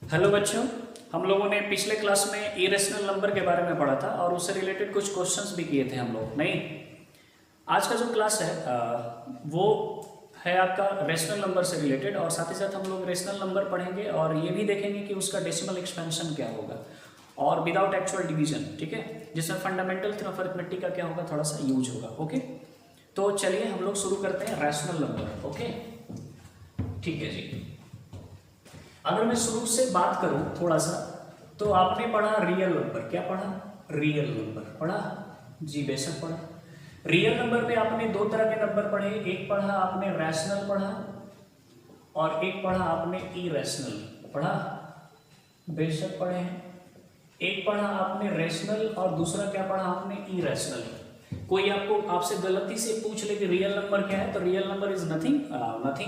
Hello बच्चों, हम लोगों ने पिछले क्लास में इरेशनल नंबर के बारे में पढ़ा था और उससे रिलेटेड कुछ क्वेश्चंस भी किए थे हम लोग। नहीं, आज का जो क्लास है वो है आपका रेशनल नंबर से रिलेटेड, और साथ ही साथ हम लोग रेशनल नंबर पढ़ेंगे और ये भी देखेंगे कि उसका डेसिमल एक्सपेंशन क्या होगा और विदाउट एक्चुअल डिवीजन, ठीक है, जिसमें फंडामेंटल थ्योरम ऑफ अरिथमेटिक का क्या होगा, थोड़ा सा यूज होगा। ओके, तो चलिए हम लोग शुरू करते हैं रेशनल नंबर। ओके, ठीक है जी। अगर मैं शुरू से बात करूं थोड़ा सा, तो आपने पढ़ा रियल नंबर। क्या पढ़ा? रियल नंबर पढ़ा जी, बेशक पढ़ा। रियल नंबर पे आपने दो तरह के नंबर पढ़े, एक पढ़ा आपने रैशनल पढ़ा और एक पढ़ा आपने इरेशनल पढ़ा, बेशक पढ़े हैं। एक पढ़ा आपने रैशनल और दूसरा क्या पढ़ा आपने इरेशनल। कोई आपसे गलती से पूछ ले कि रियल नंबर क्या है, तो रियल नंबर इज नथिंग,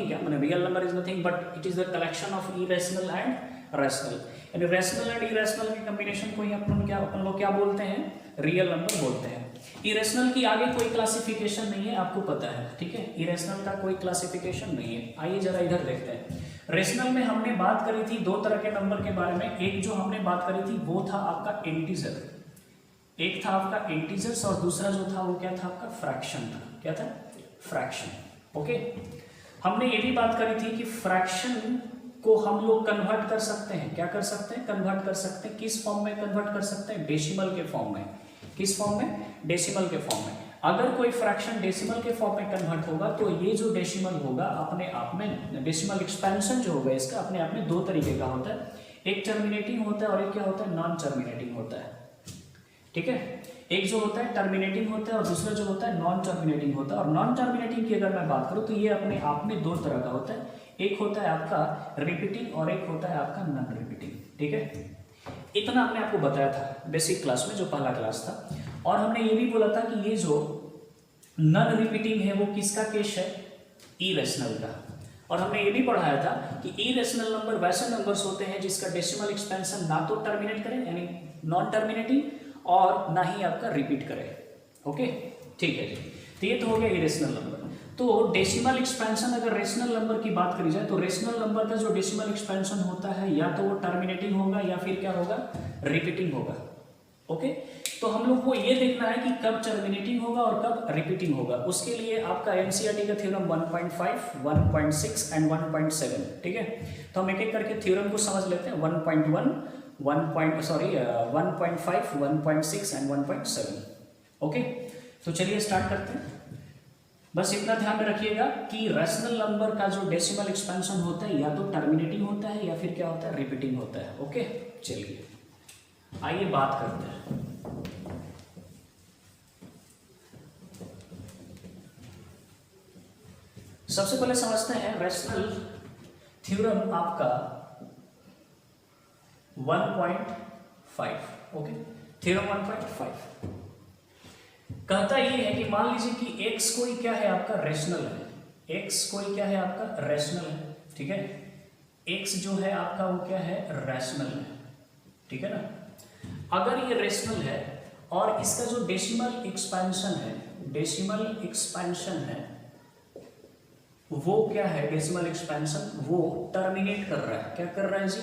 क्या मैंने, real number is nothing but it is the collection of irrational and rational. यानी रैशनल एंड इरेशनल के कॉम्बिनेशन को ही अपन लोग क्या बोलते हैं, रियल नंबर बोलते हैं। इरेशनल की आगे कोई क्लासिफिकेशन नहीं है, आपको पता है, ठीक है। इरेशनल का कोई क्लासिफिकेशन नहीं है। आइए जरा इधर देखते हैं। रेशनल में हमने बात करी थी दो तरह के नंबर के बारे में। एक जो हमने बात करी थी वो था आपका इंटीजर, एक था आपका इंटीजर्स और दूसरा जो था वो क्या था आपका फ्रैक्शन था। क्या था? फ्रैक्शन। ओके, हमने ये भी बात करी थी कि फ्रैक्शन को हम लोग कन्वर्ट कर सकते हैं। क्या कर सकते हैं? कन्वर्ट कर सकते हैं। किस फॉर्म में कन्वर्ट कर सकते हैं? डेसिमल के फॉर्म में। किस फॉर्म में? डेसिमल के फॉर्म में। अगर कोई फ्रैक्शन डेसिमल के फॉर्म में कन्वर्ट होगा तो ये जो डेसिमल होगा अपने आप में, डेसिमल एक्सपेंशन जो होगा इसका अपने आप में दो तरीके का होता है। एक टर्मिनेटिंग होता है और एक क्या होता है, नॉन टर्मिनेटिंग होता है, ठीक है। एक जो होता है टर्मिनेटिंग होता है और दूसरा जो होता है नॉन टर्मिनेटिंग होता है। और नॉन टर्मिनेटिंग की अगर मैं बात करूं तो ये अपने आप में दो तरह का होता है। एक होता है आपका रिपीटिंग और एक होता है आपका नॉन रिपीटिंग, ठीक है। इतना हमने आपको बताया था बेसिक क्लास में, जो पहला क्लास था। और हमने ये भी बोला था कि ये जो नॉन रिपीटिंग है वो किसका केस है? इरेशनल का। और हमने ये भी पढ़ाया था कि इरेशनल नंबर वैसे नंबर्स होते हैं जिसका डेसिमल एक्सपेंशन ना तो टर्मिनेट करे, यानी नॉन टर्मिनेटिंग, और ना ही आपका रिपीट करे। ओके, ठीक है जी। तो ये तो हो गया इरेशनल नंबर। तो डेसिमल एक्सपेंशन, अगर रेशनल नंबर की बात करी जाए तो रेशनल नंबर का जो डेसिमल एक्सपेंशन होता है या तो वो टर्मिनेटिंग होगा या फिर क्या होगा, रिपीटिंग होगा। ओके, तो हम लोग को ये देखना है कि कब टर्मिनेटिंग होगा और कब रिपीटिंग होगा। उसके लिए आपका एनसीईआरटी का थ्योरम 1.5, 1.6 एंड 1.7, ठीक है। तो हम एक एक करके थ्योरम को समझ लेते हैं। 1.1, 1.5, 1.6 एंड 1.7। ओके, तो चलिए स्टार्ट करते हैं। बस इतना ध्यान में रखिएगा कि रैशनल नंबर का जो डेसिमल एक्सपेंशन होता है या तो टर्मिनेटिंग होता है या फिर क्या होता है, रिपीटिंग होता है। ओके, चलिए आइए बात करते हैं। सबसे पहले समझते हैं रैशनल थ्योरम आपका 1.5। ओके, थ्योरम 1.5 कहता ये है कि मान लीजिए कि x कोई क्या है आपका, रेशनल है। x कोई क्या है आपका, रेशनल है, ठीक है। x जो है आपका वो क्या है, रैशनल है, ठीक है ना। अगर ये रेशनल है और इसका जो डेसिमल एक्सपेंशन है, डेसिमल एक्सपेंशन है वो क्या है, डेसिमल एक्सपेंशन वो टर्मिनेट कर रहा है। क्या कर रहा है जी?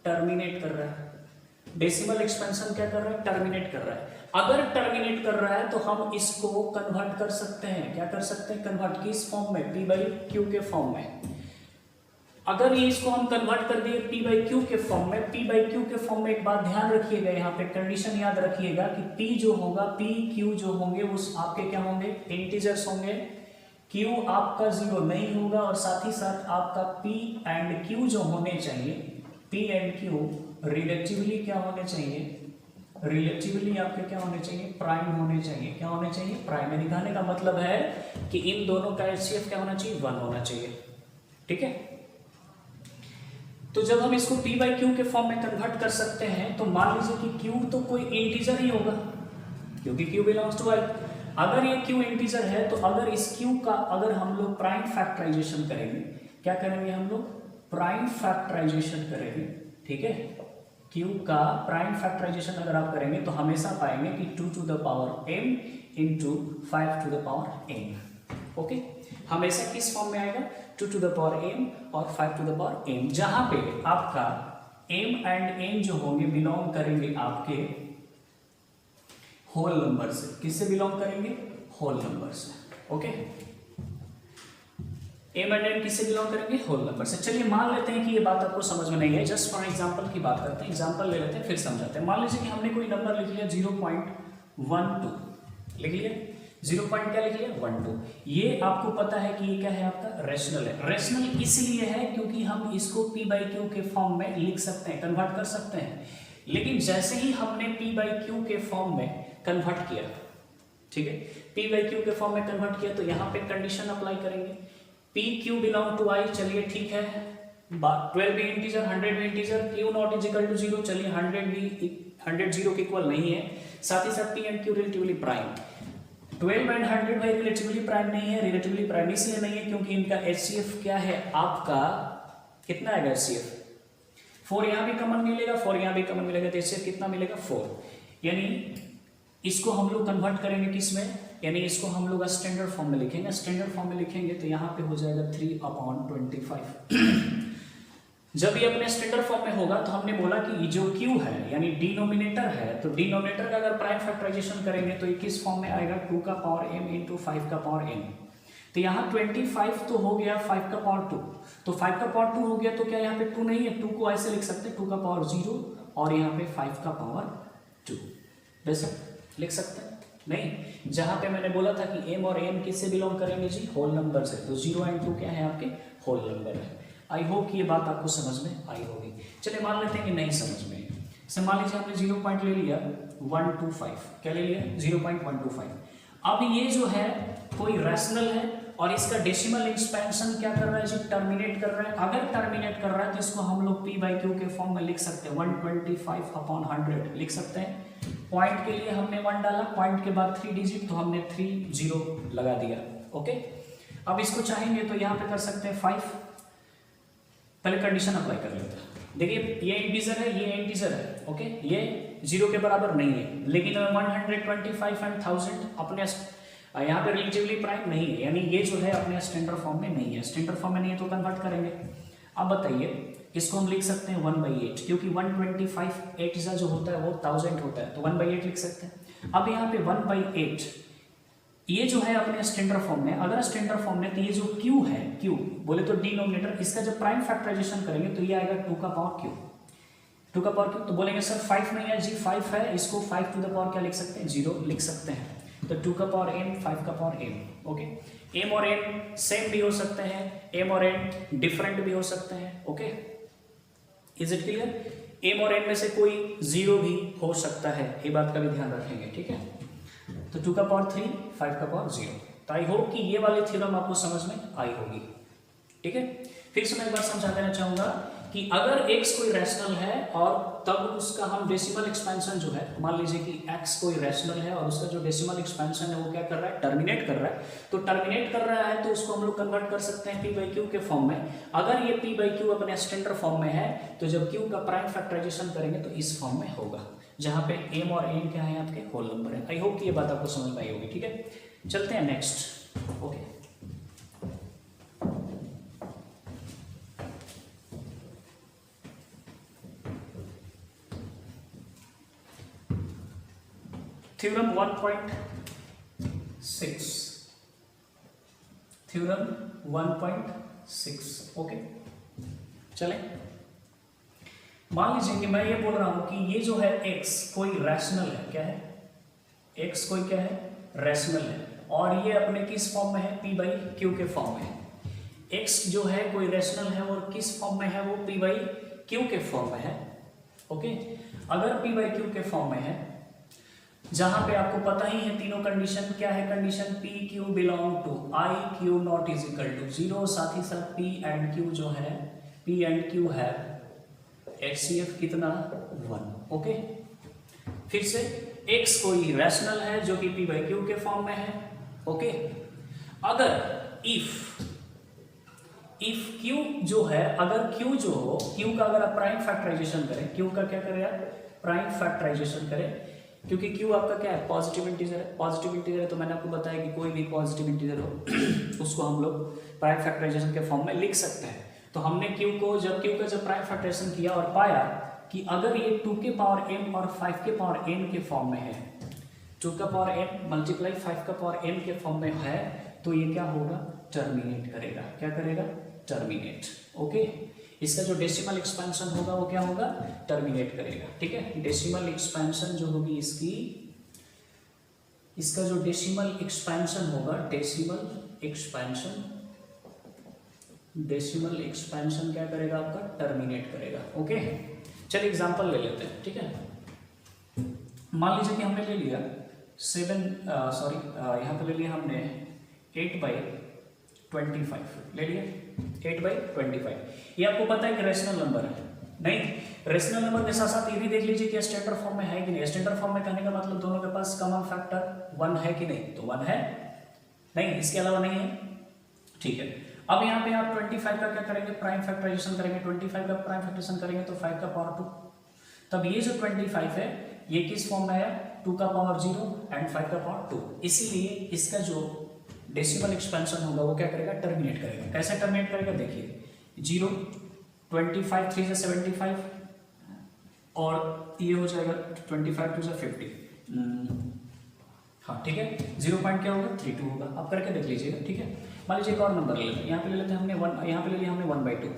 टर्मिनेट कर रहा है। डेसिमल एक्सपेंशन क्या कर रहा है? टर्मिनेट कर रहा है। अगर टर्मिनेट कर रहा है तो हम इसको कन्वर्ट कर सकते हैं। क्या कर सकते हैं? कन्वर्ट किस फॉर्म में? p बाई क्यू के फॉर्म में। अगर ये इसको हम कन्वर्ट कर दिए p बाई क्यू के फॉर्म में, p बाई क्यू के फॉर्म में, एक बात ध्यान रखिएगा, यहाँ पे कंडीशन याद रखिएगा कि p जो होगा, p q जो होंगे वो आपके क्या होंगे, इंटीजर्स होंगे। q आपका 0 नहीं होगा और साथ ही साथ आपका p एंड q जो होने चाहिए, p एंड q रिलेटिवली क्या होने चाहिए, रिलेटिवली आपके क्या होने चाहिए, प्राइम होने चाहिए। क्या होने चाहिए? प्राइम। में दिखाने का मतलब है कि इन दोनों का एचसीएफ क्या होना चाहिए, 1 होना चाहिए, ठीक है। तो जब हम इसको p बाई क्यू के फॉर्म में कन्वर्ट कर सकते हैं तो मान लीजिए कि q तो कोई इंटीजर ही होगा क्योंकि q बिलोंग्स टू i। अगर ये q इंटीजर है तो अगर इस q का अगर हम लोग प्राइम फैक्टराइजेशन करेंगे, क्या करेंगे हम लोग, प्राइम फैक्टराइजेशन करेंगे, ठीक है। q का प्राइम फैक्टराइजेशन अगर आप करेंगे तो हमेशा पाएंगे कि 2 टू द पावर m इंटू 5 to the power m। Okay, हमेशा किस फॉर्म में आएगा, 2 टू द पावर m और 5 टू द पावर m, जहां पे आपका m एंड n जो होंगे बिलोंग करेंगे आपके होल नंबर से। किससे बिलोंग करेंगे? होल नंबर से। ओके, m एंड n किससे बिलोंग करेंगे? होल नंबर से। चलिए मान लेते हैं कि ये बात आपको समझ में नहीं है, जस्ट फॉर एग्जांपल की बात करते हैं, एग्जांपल ले लेते हैं फिर समझाते हैं। मान लीजिए कि हमने कोई नंबर लिख लिया 0.12 लिख लिया, 0. क्या लिख लिया? 12। ये आपको पता है कि ये क्या है? आपका रेशनल है। रेशनल इसलिए है क्योंकि हम इसको p/q के फॉर्म में लिख सकते हैं, कन्वर्ट कर सकते हैं। लेकिन जैसे ही हमने p/q के फॉर्म में कन्वर्ट किया, ठीक है, p/q के फॉर्म में कन्वर्ट किया, तो यहाँ पे कंडीशन अप्लाई करेंगे, pq बिलोंग टू i। चलिए ठीक है, 12 भी इंटीजर, 100 भी integer, q not is equal to 0। चलिए 100 0 के इक्वल नहीं है, साथ ही साथ p and q relatively prime. 12 and 100 भाई रिलेटिवली प्राइम नहीं है, रिलेटिवली प्राइम इसलिए नहीं है क्योंकि इनका HCF क्या है आपका, कितना आएगा HCF? 4 यहाँ भी कॉमन मिलेगा, 4 यहाँ भी कॉमन मिलेगा, तो HCF कितना मिलेगा? 4। यानी इसको हम लोग कन्वर्ट करेंगे किस में? यानी इसको हम लोग स्टैंडर्ड फॉर्म में लिखेंगे। स्टैंडर्ड फॉर्म में लिखेंगे तो यहाँ पे हो जाएगा 3/25। जब ये अपने स्टैंडर्ड फॉर्म में होगा तो हमने बोला कि जो Q है यानी डिनोमिनेटर है, तो डिनोमिनेटर का अगर प्राइम फैक्टराइजेशन करेंगे तो ये किस फॉर्म में आएगा? 2 का पावर m इंटू 5 का पावर n। तो यहाँ 25 तो हो गया 5 का पावर 2, तो 5 का पावर 2 हो गया, तो क्या यहाँ पे 2 नहीं है? 2 को ऐसे लिख सकते हैं 2 का पावर 0 और यहाँ पे 5 का पावर 2 वैसे लिख सकते हैं। नहीं, जहां पे मैंने बोला था कि m और n किससे बिलोंग करेंगे जी? होल नंबर से। तो 0 एंड 2 क्या है? आपके होल नंबर है। आई होप कि ये बात आपको समझ में आई होगी। चलिए मान लेते हैं कि नहीं समझ में। जैसे मान लीजिए हमने 0 पॉइंट ले लिया 125, क्या ले लिया? 0.125। अब ये जो है कोई रैशनल है और इसका डेसिमल एक्सपेंशन क्या कर रहा है जी? टर्मिनेट कर रहा है। अगर टर्मिनेट कर रहा है तो इसको हम लोग p/q के फॉर्म में लिख सकते हैं, 125/100 लिख सकते हैं। पॉइंट के लिए हमने 1 डाला, पॉइंट के बाद 3 डिजिट, तो हमने 3 0 लगा दिया। ओके, अब इसको चाहेंगे तो यहाँ पे कर सकते हैं 5। पहले कंडीशन अप्लाई कर लेते हैं। देखिए ये इंटीजर है, ये इंटीजर है। ओके, ये 0 के बराबर नहीं है, लेकिन 125 एंड 1000 अपने यहाँ पे रिलेटिवली प्राइम नहीं है, यानी ये जो है अपने स्टैंडर्ड फॉर्म में नहीं है। स्टैंडर्ड फॉर्म में नहीं है तो कन्वर्ट करेंगे। अब बताइए, इसको हम लिख सकते हैं 1/8, क्योंकि 125 8 जो होता है वो 1000 होता है, तो 1/8 लिख सकते हैं। अब यहाँ पे 1/8 ये जो है अपने स्टैंडर्ड फॉर्म में, अगर स्टैंडर्ड फॉर्म में, तो ये जो Q है, Q बोले तो डिनोमिनेटर, इसका जब प्राइम फैक्टराइजेशन करेंगे तो ये आएगा 2 का पावर Q। 2 का पावर Q, तो बोलेंगे सर 5 नहीं है जी, 5 है, इसको 5 टू द पावर क्या लिख सकते हैं? 0 लिख सकते हैं। तो 2 का पावर m, 5 का पावर m। ओके, m और n सेम भी हो सकते हैं, m और n डिफरेंट भी हो सकते हैं। Okay, is it clear? m और n में से कोई 0 भी हो सकता है, ये बात का भी ध्यान रखेंगे। ठीक है, तो 2 का पावर 3, 5 का पावर 0। तो आई होप कि ये वाली थ्योरम आपको समझ में आई होगी। ठीक है, फिर से मैं एक बार समझा देना चाहूंगा कि अगर x कोई रैशनल है और तब उसका हम डेसिमल एक्सपेंशन जो है, मान लीजिए कि x कोई रैशनल है और उसका जो डेसिमल एक्सपेंशन है वो क्या कर रहा है? टर्मिनेट कर रहा है। तो टर्मिनेट कर रहा है तो उसको हम लोग कन्वर्ट कर सकते हैं p/q के फॉर्म में। अगर ये p/q अपने स्टैंडर्ड फॉर्म में है तो जब q का प्राइम फैक्टराइजेशन करेंगे तो इस फॉर्म में होगा, जहां पे m और n क्या है? आपके होल नंबर है। आई होप कि ये बात आपको समझ में आई होगी। ठीक है, चलते हैं next. Okay, theorem 1.6, theorem 1.6। Okay, चलें। मान लीजिए कि मैं ये बोल रहा हूं कि ये जो है x कोई रैशनल है, क्या है? x कोई क्या है? रैशनल है, और ये अपने किस फॉर्म में है? p/q के फॉर्म में है। x जो है कोई रैशनल है और किस फॉर्म में है? वो p/q के फॉर्म में है। ओके, अगर p/q के फॉर्म में है, जहां पे आपको पता ही है तीनों कंडीशन क्या है? Condition p/q belong to i, q not is equal to 0, साथ ही साथ p एंड q जो है, p एंड q है HCF कितना? 1। ओके, फिर से x कोई रैशनल है जो कि p/q के फॉर्म में है। ओके, अगर इफ q जो है, अगर q जो हो, q का अगर आप प्राइम फैक्टराइजेशन करें, q का क्या करें आप? प्राइम फैक्टराइजेशन करें, क्योंकि q आपका क्या है? पॉजिटिव इंटीजर है। पॉजिटिव इंटीजर है तो मैंने आपको बताया कि कोई भी पॉजिटिव इंटीजर हो उसको हम लोग प्राइम फैक्टराइजेशन के फॉर्म में लिख सकते हैं। तो हमने q को जब प्राइम फैक्टराइजेशन किया और पाया कि अगर ये 2 के पावर m और 5 के पावर n के फॉर्म में है, 2 का पावर m मल्टीप्लाई 5 का पावर n के फॉर्म में है, तो ये क्या होगा, टर्मिनेट करेगा। क्या करेगा, टर्मिनेट। ओके, इसका जो डेसिमल एक्सपेंशन होगा वो क्या होगा, टर्मिनेट करेगा। ठीक है, डेसिमल एक्सपेंशन जो होगी इसकी, इसका जो डेसिमल एक्सपेंशन होगा, डेसिमल एक्सपेंशन क्या करेगा आपका, टर्मिनेट करेगा। ओके, चलिए एग्जांपल ले लेते हैं। ठीक है, मान लीजिए कि हमने ले लिया यहाँ पे ले लिया हमने 8/25 ले लिया, 8/25। ये आपको पता है कि रेशनल नंबर है, नहीं रेशनल नंबर के साथ साथ ये भी देख लीजिए कि स्टैंडर्ड फॉर्म में है कि नहीं। स्टैंडर्ड फॉर्म में कहने का मतलब दोनों के पास कॉमन फैक्टर 1 है कि नहीं, तो 1 है, नहीं इसके अलावा नहीं है। ठीक है, अब यहाँ पे आप 25 का क्या करेंगे, प्राइम फैक्टराइजेशन करेंगे। 25 का प्राइम फैक्टराइजेशन करेंगे तो 5 का पावर 2, तब ये जो 25 है ये किस फॉर्म में है, 2 का पावर 0 एंड 5 का पावर 2। इसीलिए इसका जो डेसिमल एक्सपेंशन होगा वो क्या करेगा, टर्मिनेट करेगा। कैसे टर्मिनेट करेगा, देखिए 0, 25 3 से 75 और ये हो जाएगा 25 2 से 50। हाँ ठीक है, 0 पॉइंट क्या होगा, 32 होगा। आप करके देख लीजिएगा। ठीक है, मान लीजिए एक और नंबर ले लेते हैं, यहाँ पे ले लेते हैं हमने 1, यहाँ पे ले लिया हमने 1/2।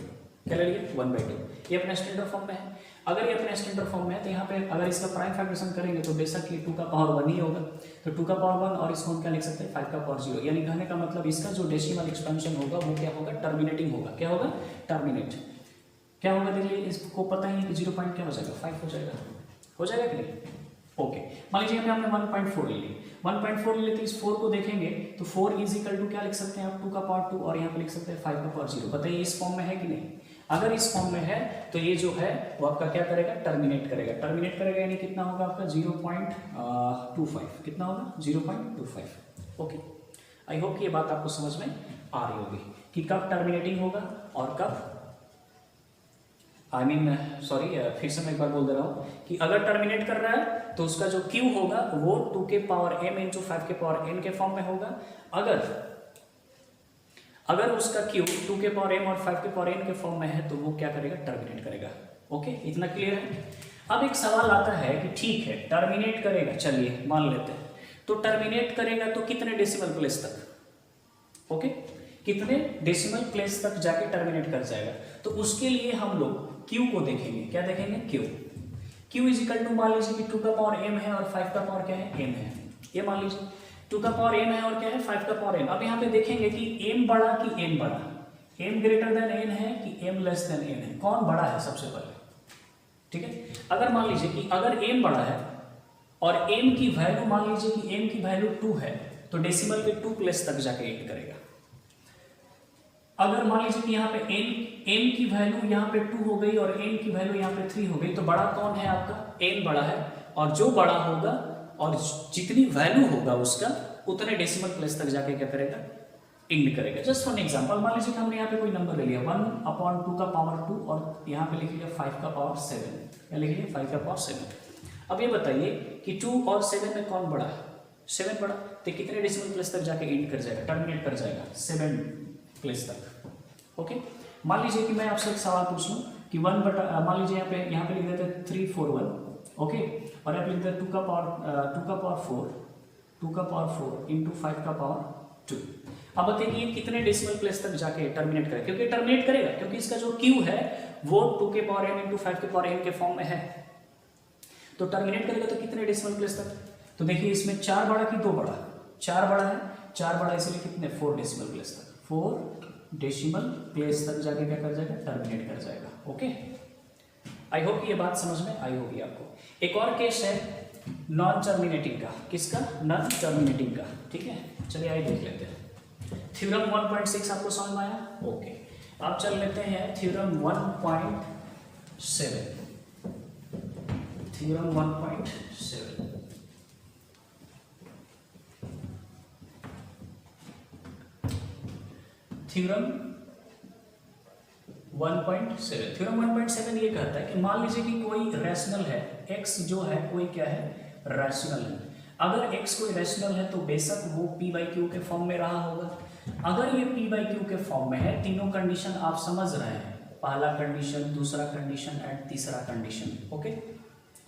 क्या ले लिया, 1/2। ये अपने स्टैंडर्ड फॉर्म में है। अगर ये अपने स्टैंडर्ड फॉर्म में है तो यहाँ पे अगर इसका प्राइम फैक्टराइजेशन करेंगे तो बेशक ये 2 का पावर 1 ही होगा, तो 2 का पावर 1 और इसको हम क्या लिख सकते हैं, 5 का पावर 0। यानी कहने का मतलब इसका जो डेसिमल एक्सपेंशन होगा वो क्या होगा, टर्मिनेटिंग होगा। क्या होगा, टर्मिनेट। क्या होगा, देखिए इसको पता ही है कि 0 पॉइंट क्या हो जाएगा, 5 हो जाएगा। हो जाएगा कि नहीं, ओके। मान लीजिए यहाँ पे हमने 1.4 ले ली, 1.4 ले लेते, इस 4 को देखेंगे तो 4 इज इक्वल टू क्या लिख सकते हैं आप, 2 का पावर 2 और यहाँ पे लिख सकते हैं 5 का पावर 0। बताइए इस फॉर्म में है कि नहीं। अगर इस फॉर्म में है तो ये जो है वो आपका क्या करेगा, टर्मिनेट करेगा। टर्मिनेट करेगा यानी कितना होगा आपका 0.25। कितना होगा, 0.25। ओके, आई होप कि ये बात आपको समझ में आ रही होगी कि कब टर्मिनेटिंग होगा और कब फिर से मैं एक बार बोल दे रहा हूँ कि अगर टर्मिनेट कर रहा है तो उसका जो Q होगा वो 2 के पावर m इंटू 5 के पावर n के फॉर्म में होगा। अगर उसका Q 2 के पावर m और 5 के पावर n के फॉर्म में है तो वो क्या करेगा, टर्मिनेट करेगा। ओके, इतना क्लियर है। अब एक सवाल आता है कि ठीक है टर्मिनेट करेगा, चलिए मान लेते हैं, तो टर्मिनेट करेगा तो कितने डेसिमल प्लेस तक, ओके कितने डेसिमल प्लेस तक जाके टर्मिनेट कर जाएगा। तो उसके लिए हम लोग Q को देखेंगे। क्या देखेंगे, Q इज इक्वल टू, मान लीजिए कि 2 का पावर m है और 5 का पावर क्या है, m है। ये मान लीजिए 2 का पावर m है और क्या है, 5 का पावर n। अब यहाँ पे देखेंगे कि m बड़ा कि n बड़ा, m ग्रेटर देन n है कि m लेस देन n है, कौन बड़ा है सबसे पहले। ठीक है, अगर मान लीजिए कि अगर m बड़ा है और m की वैल्यू मान लीजिए कि m की वैल्यू 2 है तो डेसिमल पे 2 प्लेस तक जाके एंड करेगा। अगर मान लीजिए कि यहाँ पे n की वैल्यू यहाँ पे 2 हो गई और n की वैल्यू यहाँ पे 3 हो गई, तो बड़ा कौन है आपका, n बड़ा है। और जो बड़ा होगा और जितनी वैल्यू होगा उसका उतने डेसिमल प्लेस तक जाके क्या करेगा, एंड करेगा। जस्ट फॉर एग्जांपल मान लीजिए कि हमने यहाँ पे कोई नंबर ले लिया 1/2 का पावर 2 और यहाँ पे लिख लिया 5 का पावर 7। क्या लिख लिया, 5 का पावर 7। अब ये बताइए कि 2 और 7 में कौन बड़ा है, 7 बड़ा, तो कितने डेसिमल प्लेस तक जाके एंड कर जाएगा, टर्मिनेट कर जाएगा, 7 प्लेस तक। ओके, मान लीजिए कि मैं आपसे एक सवाल पूछ लूं कि मान लीजिए यहाँ पे लिख देते हैं 341, ओके, और आप लिख देते 2 का पावर 4 इंटू 5 का पावर 2। अब बताइए कितने डेसिमल प्लेस तक जाके टर्मिनेट करेगा, क्योंकि टर्मिनेट करेगा क्योंकि इसका जो Q है वो 2 के पावर n इंटू 5 के पावर n के फॉर्म में है, तो टर्मिनेट करेगा तो कितने डेसिमल प्लेस तक। तो देखिए इसमें 4 बड़ा कि 2 बड़ा, 4 बड़ा है, 4 बड़ा इसलिए कितने 4 डेसिमल प्लेस तक, 4 डेसिमल प्लेस तक जाके क्या कर जाएगा, टर्मिनेट कर जाएगा। ओके, आई होप ये बात समझ में आई होगी आपको। एक और केस है नॉन टर्मिनेटिंग का, किसका, नॉन टर्मिनेटिंग का। ठीक है, चलिए आइए देख लेते हैं। थ्योरम 1.6 आपको समझ में आया, ओके। आप चल लेते हैं थ्योरम 1.7। थ्योरम 1.7 थ्योरम 1.7 थ्योरम 1.7 ये कहता है कि मान लीजिए कि कोई रैशनल है, x जो है कोई क्या है, रैशनल है। अगर x कोई रैशनल है तो बेशक वो p/q के फॉर्म में रहा होगा। अगर ये p/q के फॉर्म में है, तीनों कंडीशन आप समझ रहे हैं पहला कंडीशन, दूसरा कंडीशन एंड तीसरा कंडीशन। ओके,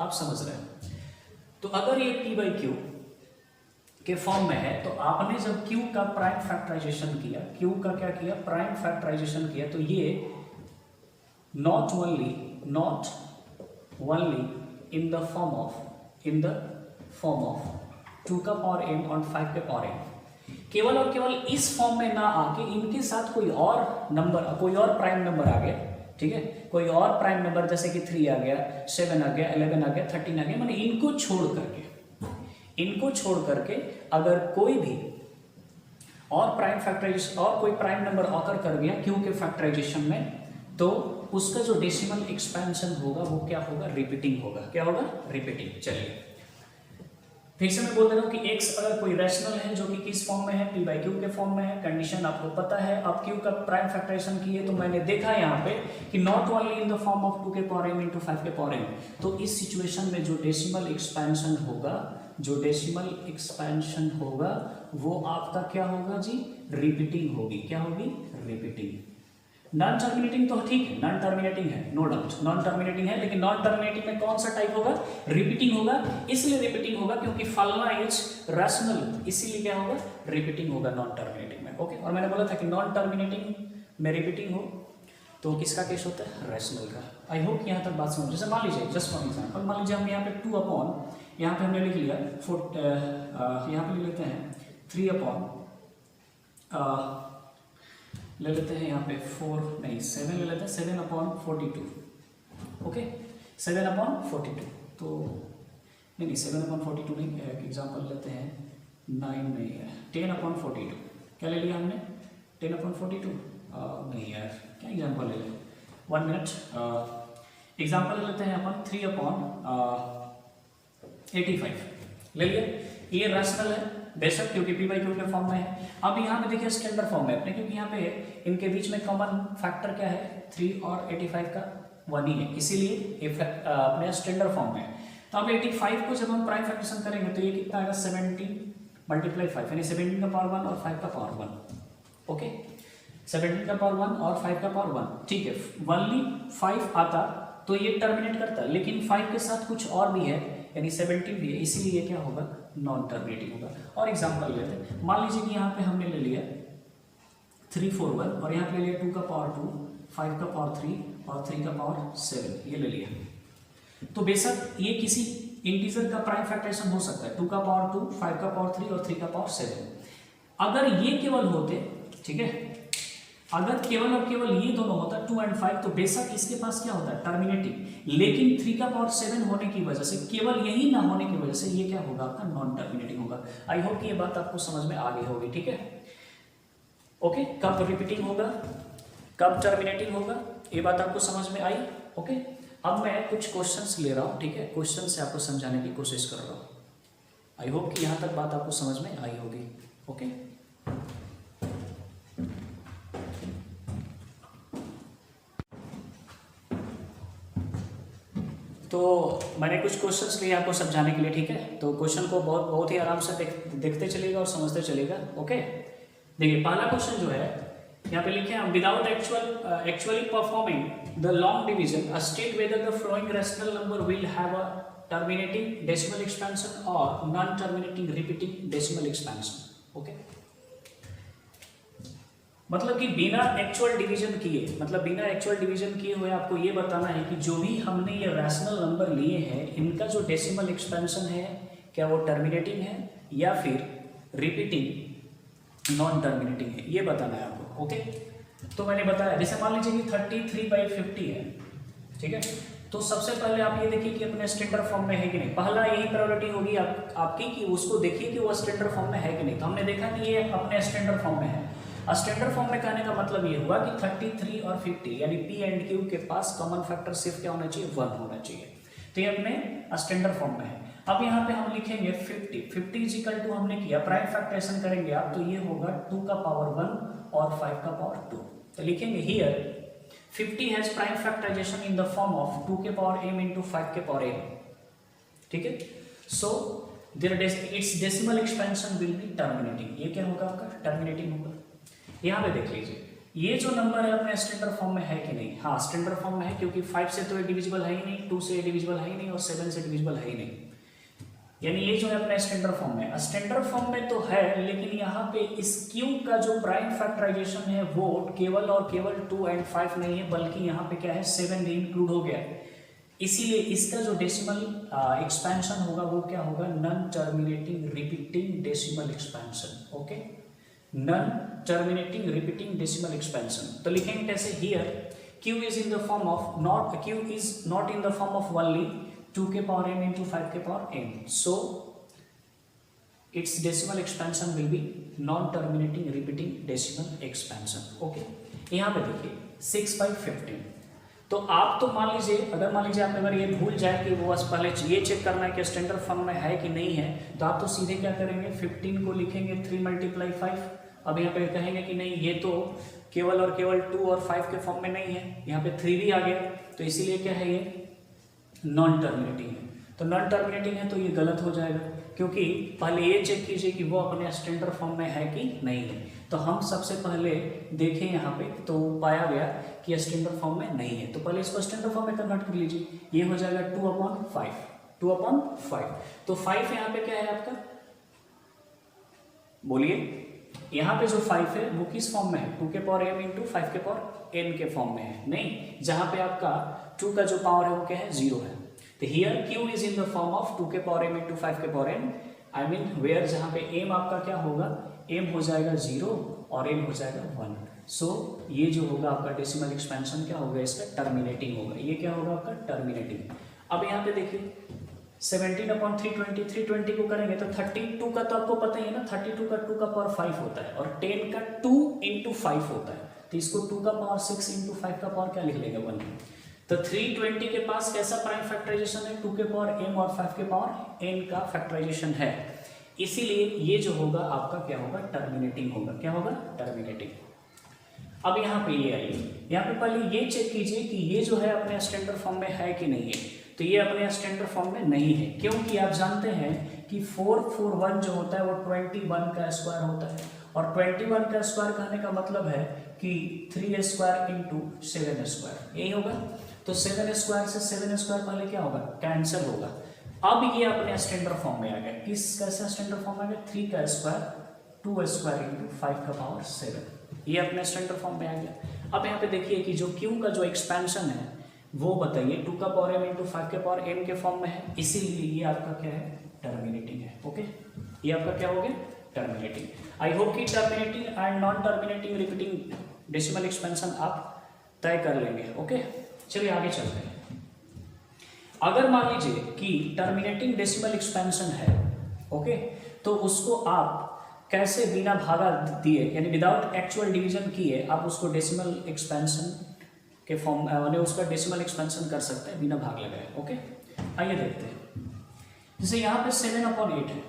आप समझ रहे हैं। तो अगर ये p बाई क्यू के फॉर्म में है तो आपने जब q का प्राइम फैक्टराइजेशन किया, q का क्या किया, प्राइम फैक्टराइजेशन किया, तो ये not only in the form of 2 का पावर m और 5 के पावर m, केवल और केवल इस फॉर्म में ना आके इनके साथ कोई और नंबर, कोई और प्राइम नंबर आ गया, ठीक है, कोई और प्राइम नंबर जैसे कि 3 आ गया, 7 आ गया, 11 आ गया, 13 आ गया, माने इनको छोड़ करके अगर कोई भी और प्राइम फैक्टराइजेशन और कोई प्राइम नंबर ऑकर कर गया क्यू के फैक्टराइजेशन में, तो उसका जो डेसिमल एक्सपेंशन होगा वो क्या होगा, रिपीटिंग होगा। क्या होगा, रिपीटिंग। चलिए फिर से मैं बोल दे रहा हूँ कि x अगर कोई रैशनल है जो कि किस फॉर्म में है, p बाई क्यू के फॉर्म में है, कंडीशन आपको पता है। आप q का प्राइम फैक्टराइजेशन किए तो मैंने देखा यहाँ पे कि not only in the form of 2 के पावर m इंटू 5 के पावर m, तो इस सिचुएशन में जो डेसिमल एक्सपेंशन होगा वो आपका क्या होगा जी, रिपीटिंग होगी। क्या होगी, रिपीटिंग। नॉन टर्मिनेटिंग तो ठीक है, नॉन टर्मिनेटिंग है, नो डाउट नॉन टर्मिनेटिंग है, लेकिन नॉन टर्मिनेटिंग में कौन सा टाइप होगा, रिपीटिंग होगा। इसलिए रिपीटिंग होगा क्योंकि फलना इज रैशनल, इसीलिए क्या होगा, रिपीटिंग होगा नॉन टर्मिनेटिंग में। ओके, और मैंने बोला था कि नॉन टर्मिनेटिंग में रिपीटिंग हो तो किसका केस होता है, रैशनल का। आई होप यहाँ तक बात समझ। जैसे मान लीजिए, जस्ट फॉर एग्जाम्पल, मान लीजिए हम यहाँ पे 2 अपॉन, यहाँ पे हमने लिख लिया यहाँ पे लिख लेते हैं 3 अपॉन ले लेते हैं यहाँ पे 4 नहीं 7 ले लेते हैं, 7 अपॉन 42। ओके, 7 अपॉन 42, तो नहीं 7 अपॉन 42 नहीं, एक एग्जाम्पल लेते हैं 9 नहीं है, 10 अपॉन 42। क्या ले लिया हमने, 10 अपॉन 42 नहीं यार, क्या एग्जाम्पल ले लें, 1 मिनट। एग्जाम्पल ले लेते हैं अपन 3 अपॉन 85 ले लिया। ये रैशनल है बेशक क्योंकि p बाई क्यू के फॉर्म में है। अब यहाँ पे देखिए स्टैंडर्ड फॉर्म में अपने, क्योंकि यहाँ पे इनके बीच में कॉमन फैक्टर क्या है, 3 और 85 का 1 ही है, इसीलिए अपने स्टैंडर्ड फॉर्म में है। तो अब 85 को जब हम प्राइम फैक्टरेशन करेंगे तो ये कितना आएगा, 17 मल्टीप्लाई 5, यानी 17 का पावर 1 और 5 का पावर 1। ओके, 17 का पावर 1 और 5 का पावर 1, ठीक है। ओनली 5 आता तो ये टर्मिनेट करता, लेकिन 5 के साथ कुछ और भी है यानी 17 भी है, इसीलिए क्या होगा, नॉन टर्मिनेटिंग होगा। और एग्जांपल लेते हैं, मान लीजिए कि यहाँ पे हमने ले लिया 3 4 1 और यहाँ पे ले लिया 2 का पावर 2, 5 का पावर 3 और 3 का पावर 7, ये ले लिया। तो बेशक ये किसी इंटीजर का प्राइम फैक्टराइजेशन हो सकता है, 2 का पावर 2, 5 का पावर 3 और 3 का पावर 7। अगर ये केवल होते, ठीक है, अगर केवल और केवल ये दोनों होता 2 और 5, तो बेशक इसके पास क्या होता है, टर्मिनेटिंग। लेकिन 3 का पावर 7 होने की वजह से, केवल यही ना होने की वजह से ये क्या होगा, आपका नॉन टर्मिनेटिंग होगा। आई होप कि ये बात आपको समझ में आ गई होगी, ठीक है। ओके, कब रिपीटिंग होगा, कब टर्मिनेटिंग होगा, ये बात आपको समझ में आई। ओके, अब मैं कुछ क्वेश्चंस ले रहा हूँ, ठीक है, क्वेश्चन से आपको समझाने की कोशिश कर रहा हूँ। आई होप कि यहाँ तक बात आपको समझ में आई होगी। ओके, तो मैंने कुछ क्वेश्चंस लिए आपको समझाने के लिए, ठीक है। तो क्वेश्चन को बहुत ही आराम से देखते चलिएगा और समझते चलिएगा। ओके, देखिए पहला क्वेश्चन जो है यहाँ पे लिखे हैं, without actually performing the long division state whether the following rational number will have a terminating decimal expansion or non terminating repeating decimal expansion. Okay, मतलब कि बिना एक्चुअल डिवीजन किए हुए आपको ये बताना है कि जो भी हमने ये रैशनल नंबर लिए हैं इनका जो डेसिमल एक्सपेंशन है क्या वो टर्मिनेटिंग है या फिर रिपीटिंग नॉन टर्मिनेटिंग है, ये बताना है आपको। ओके, तो मैंने बताया, जैसे मान लीजिए कि 33/50 है, ठीक है। तो सबसे पहले आप ये देखिए कि अपने स्टैंडर्ड फॉर्म में है कि नहीं। पहला यही प्रायोरिटी होगी आपकी कि उसको देखिए कि वो स्टैंडर्ड फॉर्म में है कि नहीं। तो हमने देखा कि ये अपने स्टैंडर्ड फॉर्म में है। स्टैंडर्ड फॉर्म में कहने का मतलब ये हुआ कि 33 और 50 यानी p एंड q के पास कॉमन फैक्टर सिर्फ क्या होना चाहिए, 1 होना चाहिए। तो ये अपने स्टैंडर्ड फॉर्म में है। अब यहाँ पे हम लिखेंगे 50 इज इक्वल टू, हमने किया प्राइम फैक्टराइजेशन करेंगे आप, तो ये होगा 2 का पावर 1 और 5 का पावर 2। तो लिखेंगे here 50 has prime factorization in the form of 2 के पावर m इंटू 5 के पावर m, ठीक है। So it's decimal expansion will be terminating, ये क्या होगा आपका, टर्मिनेटिंग होगा। यहाँ पे देख लीजिए, ये जो नंबर है अपने स्टैंडर्ड फॉर्म में है कि नहीं? हाँ, स्टैंडर्ड फॉर्म में है, क्योंकि 5 से तो ये डिविजिबल है ही नहीं, 2 से ये डिविजिबल है ही नहीं और 7 से डिविजिबल है ही नहीं। यानी ये जो है अपने स्टैंडर्ड फॉर्म में, स्टैंडर्ड फॉर्म में तो है, लेकिन यहाँ पे इस क्यू का जो प्राइम फैक्टराइजेशन है वो केवल और केवल 2 और 5 नहीं है, बल्कि यहाँ पे क्या है 7 भी इंक्लूड हो गया है। इसीलिए इसका जो डेसिमल एक्सपेंशन होगा वो क्या होगा? Non terminating repeating decimal expansion. Okay, non terminating repeating decimal expansion. तो लिखेंगे कैसे? Here q is in the form of not, q is not in the form of only 2 के पावर m into 5 के power m, so its decimal expansion will be non-terminating repeating decimal expansion. Okay, यहाँ पे देखिए 6/15। तो आप तो मान लीजिए, अगर मान लीजिए आप अगर ये भूल जाए कि वो बस पहले ये चेक करना है कि स्टैंडर्ड फॉर्म में है कि नहीं है, तो आप तो सीधे क्या करेंगे? 15 को लिखेंगे 3 × 5। अब यहाँ पे कहेंगे कि नहीं, ये तो केवल और केवल 2 और 5 के फॉर्म में नहीं है, यहाँ पे 3 भी आ गया, तो इसीलिए क्या है, ये नॉन टर्मिनेटिंग है। तो नॉन टर्मिनेटिंग है तो ये गलत हो जाएगा, क्योंकि पहले ये चेक कीजिए कि वो अपने स्टैंडर्ड फॉर्म में है कि नहीं है। तो हम सबसे पहले देखें यहाँ पे, तो पाया गया कि स्टैंडर्ड फॉर्म में नहीं है, तो पहले इसको स्टैंडर्ड फॉर्म में कन्वर्ट कर लीजिए। ये हो जाएगा 2/5, 2/5। तो 5 यहाँ पे क्या है आपका? बोलिए, यहाँ पे जो 5 है वो किस फॉर्म में है? 2 के पावर m into 5 के पावर n के फॉर्म में है, नहीं, जहाँ पे आपका 2 का जो पावर है वो क्या है? 0 है। तो here q is in the form of 2 के पावर m into 5 के power n, I mean where, जहाँ पे m आपका क्या होगा? m हो जाएगा 0 और n हो जाएगा 1। सो ये जो होगा आपका डेसिमल एक्सपेंशन क्या होगा? इसका टर्मिनेटिंग होगा। ये क्या होगा आपका? टर्मिनेटिंग। अब यहाँ पे देखिए 17/320, 320 को करेंगे तो 32 का तो आपको पता ही है ना, 32 का 2 का पावर 5 होता है और 10 का 2 into 5 होता है, तो इसको 2 का पावर 6 into 5 का पावर क्या लिख लेंगे? 1। तो 320 के पास कैसा प्राइम फैक्टराइजेशन है? 2 के पावर m और 5 के पावर n का फैक्टराइजेशन है, इसीलिए ये जो होगा आपका क्या होगा? टर्मिनेटिंग होगा। क्या होगा? टर्मिनेटिंग। अब यहाँ पे ये आइए, यहाँ पे पहले ये चेक कीजिए कि ये जो है अपने स्टैंडर्ड फॉर्म में है कि नहीं है। तो ये अपने स्टैंडर्ड फॉर्म में नहीं है, क्योंकि आप जानते हैं कि 441 जो होता है वो 21 का स्क्वायर होता है, और 21 का स्क्वायर कहने का मतलब है कि 3 स्क्वायर इंटू 7 स्क्वायर, यही होगा। तो 7 स्क्वायर से 7 स्क्वायर पहले क्या होगा? कैंसिल होगा। अब ये अपने स्टैंडर्ड फॉर्म में आ गया। किस कैसा स्टैंडर्ड फॉर्म में आ गया? 3 का स्क्वायर 2 स्क्वायर इंटू 5 का पावर 7, ये अपने स्टैंडर्ड फॉर्म में आ गया। अब यहाँ पे देखिए कि जो क्यू का जो एक्सपेंशन है वो बताइए 2 का पावर m इंटू 5 के पावर n के फॉर्म में है, इसीलिए ये आपका क्या है? टर्मिनेटिंग है। ओके, ये आपका क्या हो गया? टर्मिनेटिंग। आई होप कि terminating and non terminating repeating decimal expansion आप तय कर लेंगे। ओके, चलिए आगे चलते हैं। अगर मान लीजिए कि टर्मिनेटिंग डेसिमल एक्सपेंशन है, ओके, तो उसको आप कैसे बिना भागा दिए, यानी विदाउट एक्चुअल डिवीजन किए, आप उसको डेसिमल एक्सपेंशन के फॉर्म में उसका डेसिमल एक्सपेंशन कर सकते हैं बिना भाग लगाए। ओके, आइए देखते हैं। जैसे यहाँ पे 7/8 है,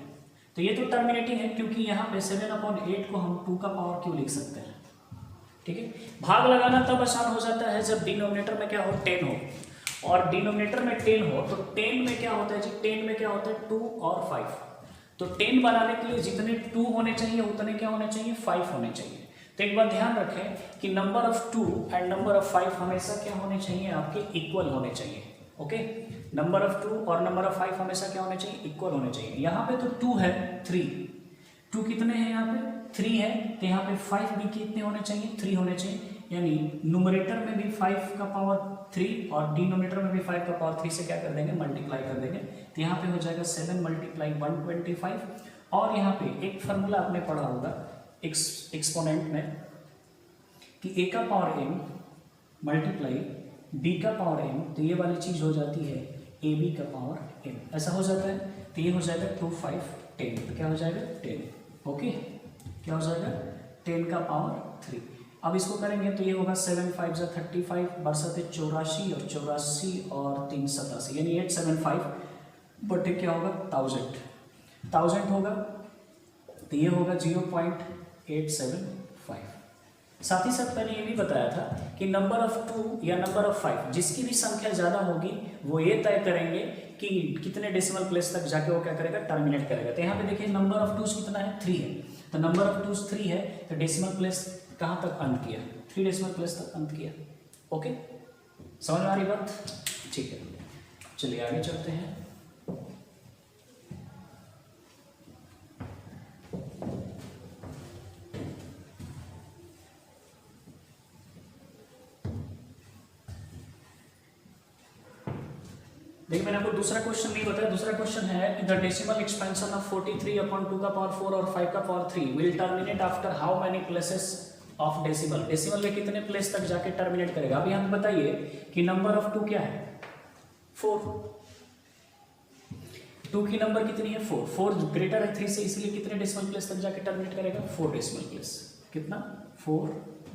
तो ये तो टर्मिनेटिंग है, क्योंकि यहाँ पे 7/8 को हम 2 का पावर क्यों लिख सकते हैं? ठीक है, भाग लगाना तब आसान हो जाता है जब डिनोमिनेटर में क्या हो? 10 हो, और डिनोमिनेटर में 10 हो तो 10 में क्या होता है जी? 10 में क्या होता है? 2 और 5। तो 10 बनाने के लिए जितने 2 होने चाहिए उतने क्या होने चाहिए? 5 होने चाहिए। तो एक बार ध्यान रखें कि number of 2 and number of 5 हमेशा क्या होने चाहिए? आपके इक्वल होने चाहिए। ओके, नंबर ऑफ 2 और नंबर ऑफ 5 हमेशा क्या होने चाहिए? इक्वल होने चाहिए। यहाँ पे तो 2 है, 3, 2 कितने हैं? यहाँ पे 3 है, तो यहाँ पे 5 भी कितने होने चाहिए? 3 होने चाहिए। यानी न्यूमरेटर में भी 5 का पावर 3 और डिनोमिनेटर में भी 5 का पावर 3 से क्या कर देंगे? मल्टीप्लाई कर देंगे। तो यहाँ पे हो जाएगा 7 × 125। और यहाँ पे एक फार्मूला आपने पढ़ा होगा एक्सपोनेंट में कि a का पावर m मल्टीप्लाई b का पावर m, तो ये वाली चीज हो जाती है ab का पावर m, ऐसा हो जाता है। तो ये हो जाएगा 2, 5, 10, तो क्या हो जाएगा? 10। ओके, क्या हो जाएगा? 10 का पावर 3। अब इसको करेंगे तो ये होगा 7 × 5 = 35, बरसते 84 और 84 और 3 87, यानी 875 बटे क्या होगा? 1000 होगा, तो ये होगा 0.875। साथ ही साथ मैंने ये भी बताया था कि नंबर ऑफ 2 या नंबर ऑफ 5 जिसकी भी संख्या ज़्यादा होगी वो ये तय करेंगे कि कितने डेसिमल प्लेस तक जाके वो क्या करेगा? टर्मिनेट करेगा। तो यहाँ पे देखिए नंबर ऑफ 2 कितना है? 3 है, तो नंबर ऑफ 2 3 है, तो डेसिमल प्लेस कहाँ तक अंत किया, 3 डेसिमल प्लेस तक अंत किया। ओके, समझ में आ रही बात? ठीक है, चलिए आगे चलते हैं। देखिए मैंने आपको दूसरा क्वेश्चन नहीं बताया। दूसरा क्वेश्चन है the decimal expansion of 43 upon 2 का पावर 4 और 5 का power 3 will terminate after how many places of decimal. Decimal में कितने प्लेस तक जाके टर्मिनेट करेगा। अभी हमें बताइए कि नंबर ऑफ 2 क्या है, 4। 2 की नंबर कितनी है, 4। 4 ग्रेटर है 3 से, इसलिए कितने डेसिमल प्लेस तक जाके टर्मिनेट करेगा, 4 डेसिमल प्लेस। कितना, 4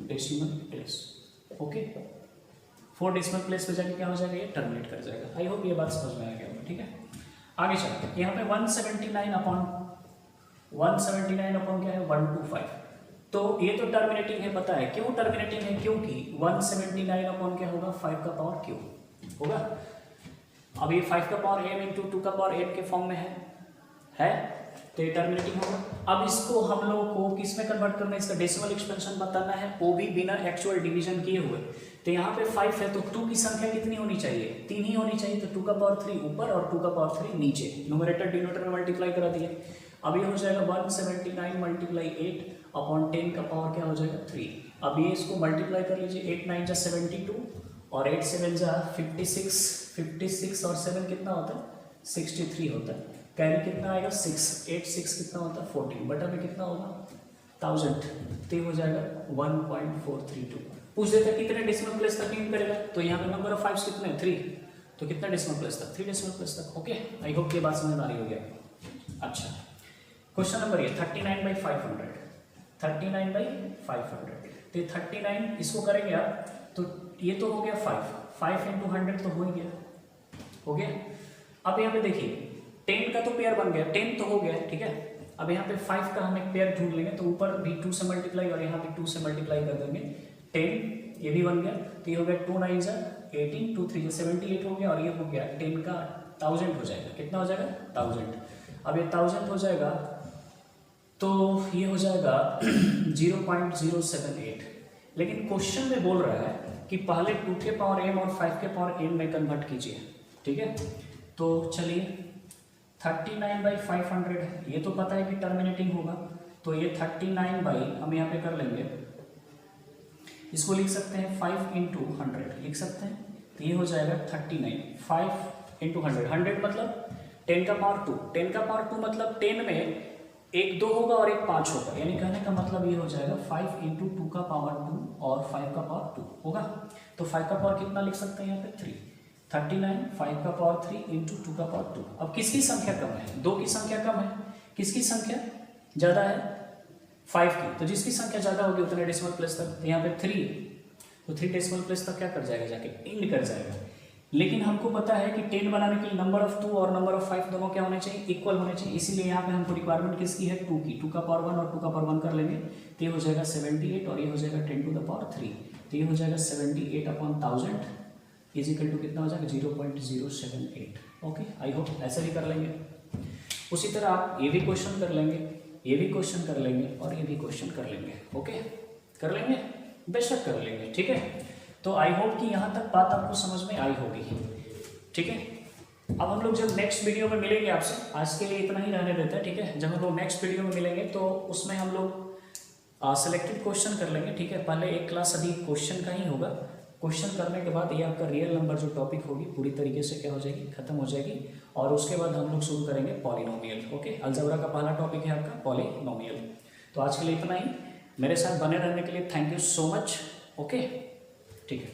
decimal place. Okay, 4 decimal place पे जाके क्या हो जाएगा, ये टर्मिनेट कर जाएगा। आई होप ये बात समझ में आ गया होगा। ठीक है, आगे चलते हैं। यहाँ पे 179 अपॉन क्या है, 125। तो ये तो टर्मिनेटिंग है, पता है क्यों टर्मिनेटिंग है, क्योंकि 179 अपॉन क्या होगा, 5 का पावर क्यूब होगा। अब ये 5 का पावर m इंटू 2 का पावर m के फॉर्म में है तो ये टर्मिनेटिंग होगा। अब इसको हम लोग को किस में कन्वर्ट करना है, इसका डेसिमल एक्सपेंशन बताना है, वो भी बिना एक्चुअल डिवीजन किए हुए। तो यहाँ पे 5 है तो 2 की संख्या कितनी होनी चाहिए, 3 ही होनी चाहिए। तो 2 का पावर 3 ऊपर और 2 का पावर 3 नीचे, न्यूमरेटर डिनोमिनेटर में मल्टीप्लाई करा दिए। अब ये हो जाएगा 179 मल्टीप्लाई 8 अपॉन 10 का पावर क्या हो जाएगा, 3। अब ये इसको मल्टीप्लाई कर लीजिए, 8 9 जा 72 और 8 7 जा 56 और 7 कितना होता है, 63 होता है। कैरी कितना आएगा, 6, 8 6 कितना होता है, 14, बटा में कितना होगा, 1000। तो ये हो जाएगा 1.432। पूछ देता है कितने डेसिमल प्लेस तक यूज करेगा, तो यहाँ पे नंबर ऑफ 5 कितने हैं, 3। तो कितना डेसिमल प्लेस तक, 3 डेसिमल प्लेस तक। ओके, आई होप ये बात समझ में आ रही होगी। अच्छा, क्वेश्चन नंबर ये 39/500। 39/500 तो 39 इसको करेंगे आप, तो ये तो हो गया 5 इंटू 100 तो हो ही गया, हो गया। अब यहाँ पे देखिए 10 का तो पेयर बन गया, 10 तो हो गया, ठीक है। अब यहाँ पे 5 का हम एक पेयर ढूंढ लेंगे, तो ऊपर भी 2 से मल्टीप्लाई और यहाँ भी 2 से मल्टीप्लाई कर देंगे। 10 ये भी बन गया, तो ये हो गया 2 9 जा 18, 2 3 जा 78 हो गया, और ये हो गया 10 का 1000 हो जाएगा। कितना हो जाएगा, 1000। अब ये 1000 हो जाएगा तो ये हो जाएगा 0.078। लेकिन क्वेश्चन में बोल रहा है कि पहले 2 के पावर m और 5 के पावर n में कन्वर्ट कीजिए, ठीक है। तो चलिए 39/500 है, ये तो पता है कि टर्मिनेटिंग होगा, तो ये 39 हम यहाँ पे कर लेंगे, इसको लिख सकते हैं 5 इंटू 100 लिख सकते हैं। तो ये हो जाएगा 39, 5 इंटू 100 मतलब 10 का पावर 2। 10 का पावर 2 मतलब 10 में एक 2 होगा और एक 5 होगा, यानी कहने का मतलब ये हो जाएगा 5 इंटू 2 का पावर 2 और 5 का पावर 2 होगा। तो 5 का पावर कितना लिख सकते हैं यहाँ पे, 3। 39 5 का पावर 3 इंटू 2 का पावर 2। अब किसकी संख्या कम है, 2 की संख्या कम है, किसकी संख्या ज़्यादा है, 5 की। तो जिसकी संख्या ज़्यादा होगी उतने डेसिमल प्लेस तक, तो यहाँ पे 3, तो 3 डेसिमल प्लेस तक क्या कर जाएगा, जाके एंड कर जाएगा। लेकिन हमको पता है कि 10 बनाने के लिए नंबर ऑफ 2 और नंबर ऑफ 5 दोनों क्या होने चाहिए, इक्वल होने चाहिए। इसीलिए यहाँ पे हमको रिक्वायरमेंट किसकी है, 2 की। 2 का पावर 1 और 2 का पावर 1 कर लेंगे, तो ये हो जाएगा 78 और ये हो जाएगा 10 टू द पावर 3। तो ये हो जाएगा 78 अपॉन 1000 इज इक्वल टू कितना हो जाएगा, 0.078। ओके, आई होप ऐसे भी कर लेंगे। उसी तरह आप ये भी क्वेश्चन कर लेंगे, ये भी क्वेश्चन कर लेंगे और ये भी क्वेश्चन कर लेंगे। ओके, कर लेंगे, बेशक कर लेंगे, ठीक है। तो आई होप कि यहाँ तक बात आपको समझ में आई होगी, ठीक है। अब हम लोग जब नेक्स्ट वीडियो में मिलेंगे आपसे, आज के लिए इतना ही रहने देते हैं, ठीक है। जब हम लोग नेक्स्ट वीडियो में मिलेंगे तो उसमें हम लोग सिलेक्टेड क्वेश्चन कर लेंगे, ठीक है। पहले एक क्लास अभी क्वेश्चन का ही होगा, क्वेश्चन करने के बाद ये आपका रियल नंबर जो टॉपिक होगी पूरी तरीके से क्या हो जाएगी, खत्म हो जाएगी। और उसके बाद हम लोग शुरू करेंगे पॉलिनोमियल। ओके, अलजेब्रा का पहला टॉपिक है आपका पॉलिनोमियल। तो आज के लिए इतना ही, मेरे साथ बने रहने के लिए thank you so much. Okay, ठीक है।